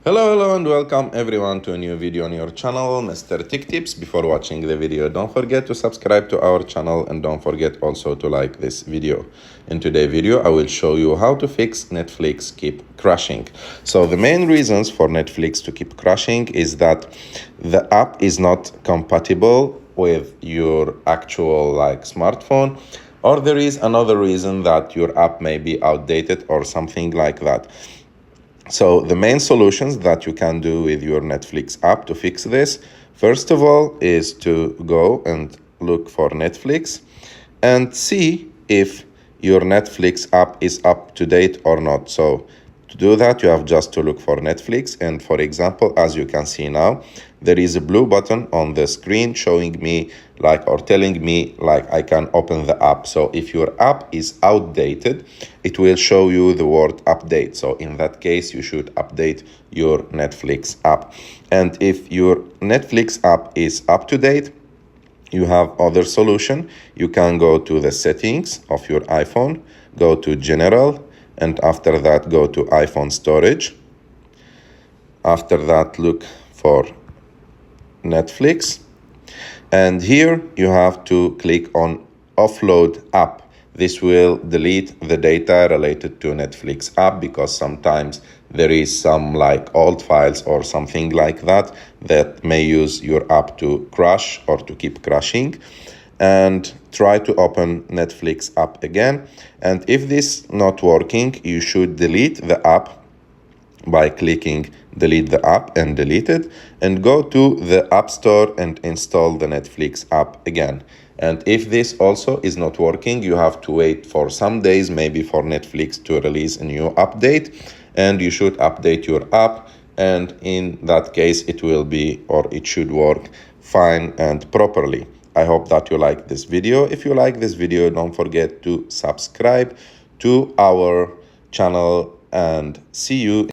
Hello and welcome everyone to a new video on your channel, Mr. Tech Tips. Before watching the video, don't forget to subscribe to our channel and don't forget also to like this video. In today's video, I will show you how to fix Netflix keep crashing. So the main reasons for Netflix to keep crashing is that the app is not compatible with your actual smartphone, or there is another reason that your app may be outdated or something like that. So the main solutions that you can do with your Netflix app to fix this, first of all, is to go and look for Netflix and see if your Netflix app is up to date or not. So to do that, you have just to look for Netflix. And for example, as you can see now, there is a blue button on the screen showing me or telling me I can open the app. So if your app is outdated, it will show you the word update. So in that case, you should update your Netflix app. And if your Netflix app is up to date, you have other solution. You can go to the settings of your iPhone, go to general, and after that go to iPhone storage. After that, look for Netflix, and here you have to click on offload app. This will delete the data related to Netflix app, because sometimes there is some old files or something like that that may use your app to crash or to keep crashing. And try to open Netflix app again. And if this not working, you should delete the app by clicking delete the app and delete it, and go to the App Store and install the Netflix app again. And if this also is not working, you have to wait for some days, maybe for Netflix to release a new update, and you should update your app, and in that case it will be, or it should work fine and properly. I hope that you like this video. If you like this video, don't forget to subscribe to our channel, and see you